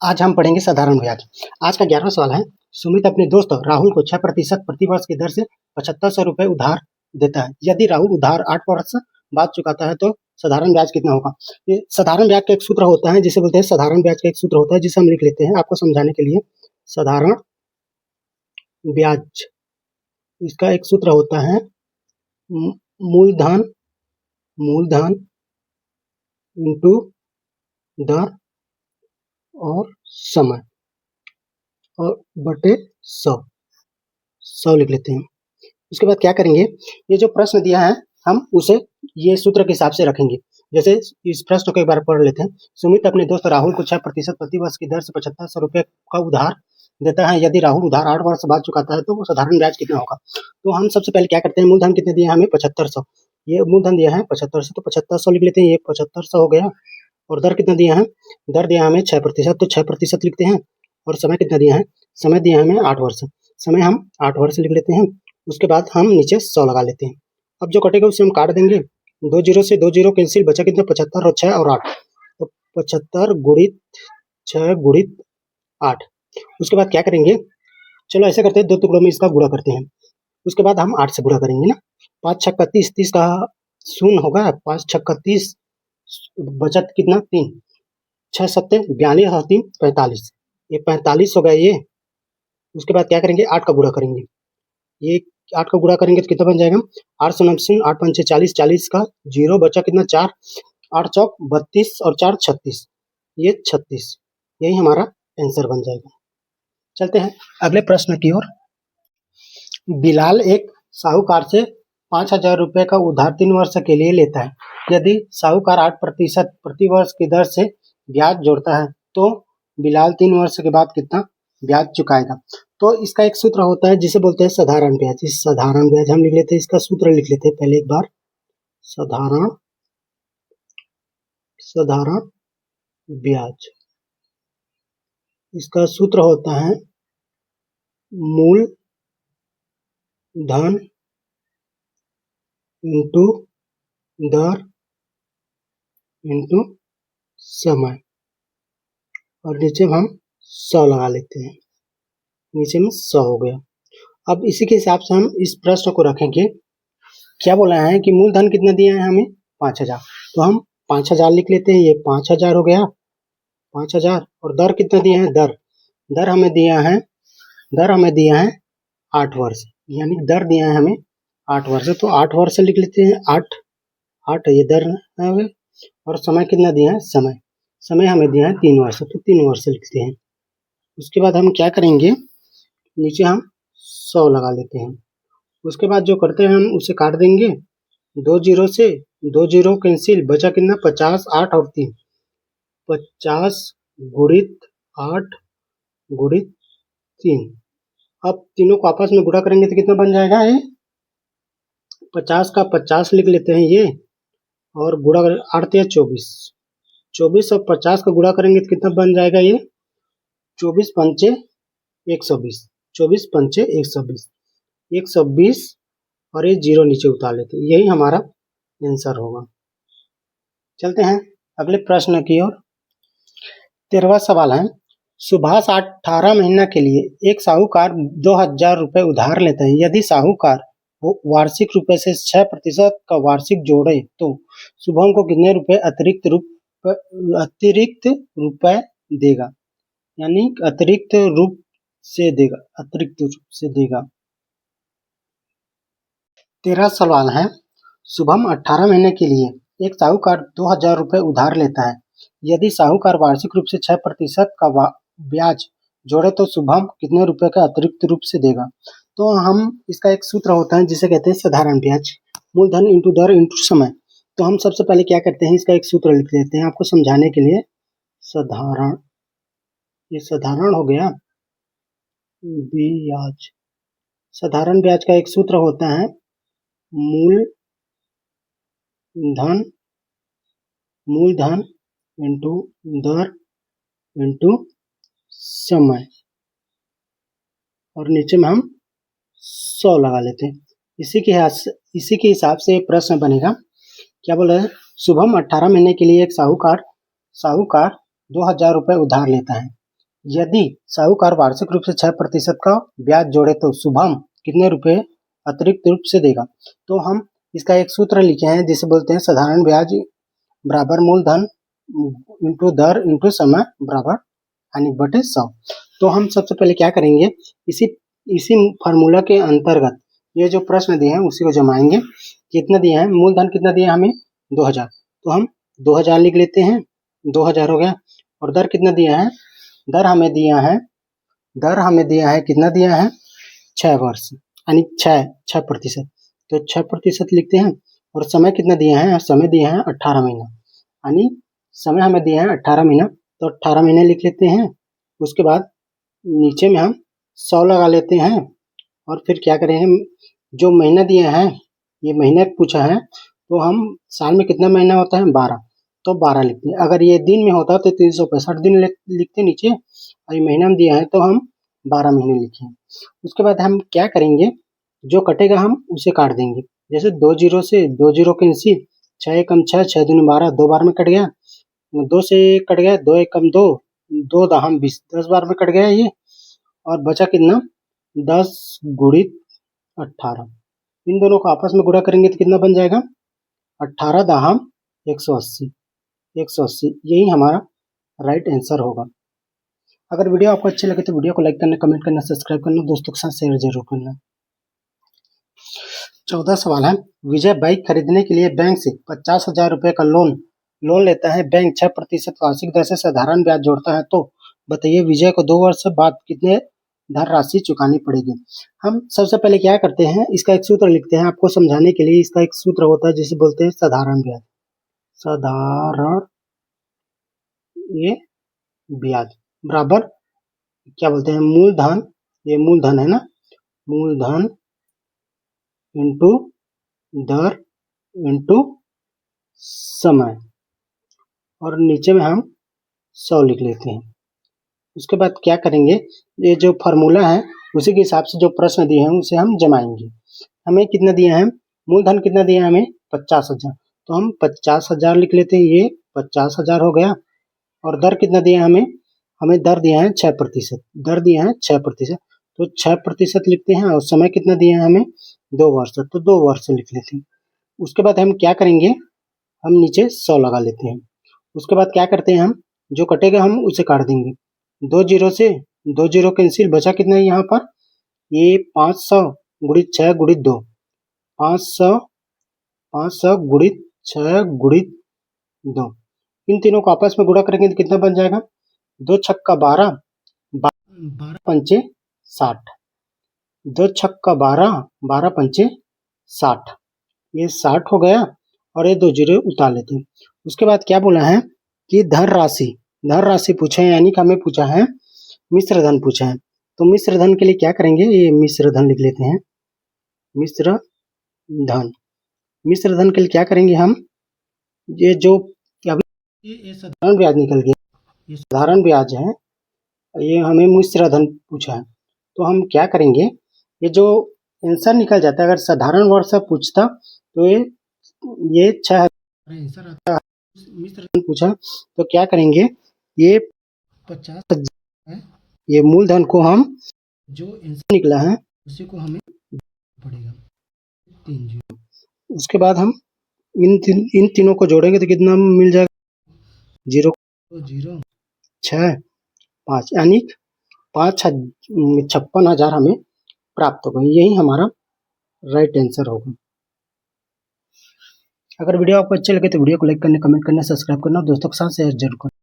आज हम पढ़ेंगे साधारण ब्याज। आज का 11वां सवाल है, सुमित अपने दोस्त राहुल को 6% प्रति वर्ष की दर से 7500 रुपए उधार देता है। यदि राहुल उधार 8 वर्ष बाद चुकाता है तो साधारण ब्याज कितना होगा? ये साधारण ब्याज का एक सूत्र होता है जिसे बोलते हैं साधारण ब्याज का एक सूत्र होता है जिसे हम लिख लेते हैं आपको समझाने के लिए। साधारण ब्याज, इसका एक सूत्र होता है मूलधन इंटू दर और समय और बटे 100 लिख लेते हैं। उसके बाद क्या करेंगे, ये जो प्रश्न दिया है हम उसे ये सूत्र के हिसाब से रखेंगे। जैसे इस प्रश्न को एक बार पढ़ लेते हैं। सुमित अपने दोस्त राहुल को 6% प्रति वर्ष की दर से 7500 रुपए का उधार देता है। यदि राहुल उधार 8 वर्ष बाद चुकाता है तो वो साधारण ब्याज कितना होगा? तो हम सबसे पहले क्या करते हैं, मूलधन कितने दिया है हमें? 7500। ये मूलधन दिया है 7500, तो 7500 लिख लेते हैं। ये 7500 हो गया। और दर कितना दिया है? दर दिया हमें 6%, तो 6% लिखते हैं। और समय कितना दिया है? समय दिया है हमें 8 वर्ष। समय हम 8 वर्ष लिख लेते हैं। उसके बाद हम नीचे 100 लगा लेते हैं। अब जो कटेगा उसे हम काट देंगे। 2 जीरो से 2 जीरो कैंसिल, बचा कितना? 75 और 6 और 8, तो 75 गुणित 6 गुणित 8। उसके बाद क्या करेंगे, चलो ऐसे करते हैं, 2 टुकड़ों में इसका गुणा करते हैं। उसके बाद हम 8 से गुणा करेंगे ना। 5 छक्का 30, 30 का शून्य होगा। 5 छक्का 30, बचत कितना? 3। 6 सत्ते 42 और 3 45, ये 45 हो गया ये। उसके बाद क्या करेंगे, 8 का गुणा करेंगे। ये 8 का गुणा करेंगे तो कितना बन जाएगा? 8 सौ 90, 8 पंचे 40, 40 का जीरो बचा कितना? 4, 8 चौक 32 और 4 36, ये 36। यही हमारा आंसर बन जाएगा। चलते हैं अगले प्रश्न की ओर। बिलाल एक साहूकार से 5000 रुपए का उधार 3 वर्ष के लिए लेता है। यदि साहूकार 8% प्रति वर्ष की दर से ब्याज जोड़ता है तो बिलाल 3 वर्ष के बाद कितना ब्याज चुकाएगा? तो इसका एक सूत्र होता है जिसे बोलते हैं साधारण ब्याज। इस साधारण ब्याज हम लिख लेते हैं, इसका सूत्र लिख लेते हैं पहले एक बार। साधारण ब्याज, इसका सूत्र होता है मूल धन इंटू दर इंटू समय, और नीचे हम 100 लगा लेते हैं। नीचे में 100 हो गया। अब इसी के हिसाब से हम इस प्रश्न को रखेंगे। क्या बोला है कि मूलधन कितना दिया है हमें? 5000, तो हम 5000 लिख लेते हैं। ये 5000 हो गया, 5000। और दर कितना दिया है? दर हमें दिया है 8 वर्ष, यानी दर दिया है हमें 8 वर्ष, तो 8 वर्ष लिख लेते हैं। 8 ये दर है। और समय कितना दिया है? समय हमें दिया है 3 वर्ष, तो 3 वर्ष लिखते हैं। उसके बाद हम क्या करेंगे, नीचे हम 100 लगा लेते हैं। उसके बाद जो करते हैं हम उसे काट देंगे। 2 जीरो से 2 जीरो कैंसिल, बचा कितना? 50, 8 और 3, 50 गुणित 8 गुणित 3। अब तीनों को आपस में गुणा करेंगे तो कितना बन जाएगा? ये 50 का 50 लिख लेते हैं ये, और गुणा 8 या 24 और 50 का गुणा करेंगे तो कितना बन जाएगा? ये 24 पंचे 120, 24 पंचे 120, 120, और ये जीरो नीचे उतार लेते हैं। यही हमारा आंसर होगा। चलते हैं अगले प्रश्न की ओर। 13वां सवाल है, सुभाष 18 महीना के लिए एक साहूकार 2000 रुपए उधार लेता है। यदि साहूकार वार्षिक रुपए से 6% का वार्षिक जोड़े तो शुभम को कितने रुपए अतिरिक्त रुपए देगा? यानी अतिरिक्त रूप से देगा। 13 सवाल है, शुभम 18 महीने के लिए एक साहूकार 2000 रुपए उधार लेता है। यदि साहूकार वार्षिक रूप से 6% का ब्याज जोड़े तो शुभम कितने रुपए का अतिरिक्त रूप से देगा? तो हम इसका एक सूत्र होता है जिसे कहते हैं साधारण ब्याज, मूलधन इंटू दर इंटू समय। तो हम सबसे पहले क्या करते हैं, इसका एक सूत्र लिख लेते हैं आपको समझाने के लिए। ये साधारण हो गया ब्याज। साधारण ब्याज का एक सूत्र होता है मूलधन इंटू दर इंटू समय, और नीचे में हम 100 लगा लेते हैं। इसी के हिसाब से प्रश्न बनेगा। क्या बोल रहे हैं, शुभम 18 महीने के लिए एक साहूकार 2000 रुपए उधार लेता है। यदि साहूकार वार्षिक रूप से 6% का ब्याज जोड़े तो शुभम कितने रुपए अतिरिक्त रूप से देगा। तो हम इसका एक सूत्र लिखे हैं जिसे बोलते हैं साधारण ब्याज बराबर मूलधन इंटू दर इंटू समय बराबर हानि बटे 100। तो हम सबसे पहले क्या करेंगे, इसी फार्मूला के अंतर्गत ये जो प्रश्न दिए हैं उसी को जमाएंगे। कितना दिया है, मूलधन कितना दिया है हमें 2000, तो हम 2000 लिख लेते हैं, 2000 हो गया। और दर कितना दिया है, दर हमें दिया है कितना दिया है 6 वर्ष यानी 6%, तो 6% लिखते हैं। और समय कितना दिया है, समय दिया है 18 महीना यानी समय हमें दिया है 18 महीना, तो 18 महीने लिख लेते हैं। उसके बाद नीचे में हम 100 लगा लेते हैं। और फिर क्या करेंगे, जो महीना दिया है ये महीना पूछा है, तो हम साल में कितना महीना होता है 12, तो 12 लिखते हैं। अगर ये दिन में होता तो 365 दिन लिखते नीचे, और ये महीना में दिया है तो हम 12 महीने लिखे। उसके बाद हम क्या करेंगे, जो कटेगा हम उसे काट देंगे। जैसे 2 जीरो से 2 जीरो कैंसिल, 6 एकम 6, 6 दूनी 12, 2 बार में कट गया, 2 से कट गया, 2 एकम 2, 2 दहम 20, 10 बार में कट गया ये। और बचा कितना 10 गुणित 18, इन दोनों को आपस में गुणा करेंगे तो कितना बन जाएगा 18 दहम 180, 180 यही हमारा राइट आंसर होगा। अगर वीडियो आपको अच्छी लगे तो वीडियो को लाइक करना, कमेंट करना, सब्सक्राइब करना, दोस्तों के साथ शेयर जरूर करना। 14 सवाल है, विजय बाइक खरीदने के लिए बैंक से 50,000 रुपए का लोन लेता है। बैंक 6% वार्षिक दर से साधारण ब्याज जोड़ता है, तो बताइए विजय को 2 वर्ष बाद कितने धनराशि चुकानी पड़ेगी। हम सबसे पहले क्या करते हैं, इसका एक सूत्र लिखते हैं आपको समझाने के लिए। इसका एक सूत्र होता है जिसे बोलते हैं साधारण ब्याज, साधारण ये ब्याज बराबर क्या बोलते हैं मूलधन, ये मूलधन है ना, मूलधन इंटू दर इंटू समय, और नीचे में हम 100 लिख लेते हैं। उसके बाद क्या करेंगे, ये जो फार्मूला है उसी के हिसाब से जो प्रश्न दिए हैं उसे हम जमाएंगे। हमें कितना दिया है, मूलधन कितना दिया है हमें 50,000, तो हम 50,000 लिख लेते हैं, ये 50,000 हो गया। और दर कितना दिया है हमें दर दिया है 6%, दर दिया है 6%, तो 6% लिखते हैं। और समय कितना दिया है हमें 2 वर्ष, तो 2 वर्ष लिख लेते हैं। उसके बाद हम क्या करेंगे, हम नीचे 100 लगा लेते हैं। उसके बाद क्या करते हैं, हम जो कटेगा हम उसे काट देंगे। 2 जीरो से 2 जीरो कैंसिल, बचा कितना है यहाँ पर, ये 500 गुणित 6 गुणित 2, 500 गुणित 6 गुणित 2, इन तीनों को आपस में गुणा करेंगे तो कितना बन जाएगा, 2 छक्का 12, 12 पंचे 60, 2 छक्का 12, 12 पंचे 60, ये 60 हो गया। और ये 2 जीरो उतार लेते हैं। उसके बाद क्या बोला है कि धनराशि पूछा है, यानी कि हमें पूछा है मिश्र धन पूछा है। तो मिश्र धन के लिए क्या करेंगे, ये मिश्र धन लिख लेते हैं, मिश्र धन के लिए क्या करेंगे हम, ये जो अभी ये साधारण ब्याज निकल गया, ये साधारण ब्याज है, ये हमें मिश्र धन पूछा है। तो हम क्या करेंगे, ये जो आंसर निकल जाता है, अगर साधारण वर्ष से पूछता तो ये 6 आंसर आता है। मिश्र धन पूछा तो क्या करेंगे, ये 50,000 है, ये मूलधन को हम जो आंसर निकला है उसी को हमें पड़ेगा 3 जीरो। उसके बाद हम इन तीनों को जोड़ेंगे तो कितना मिल जाएगा, 0 0 6 5 यानी 56,000 हमें प्राप्त होगा। यही हमारा राइट आंसर होगा। अगर वीडियो आपको अच्छे लगे तो वीडियो को लाइक करना, कमेंट करना, सब्सक्राइब करना, दोस्तों के साथ शेयर जरूर करना।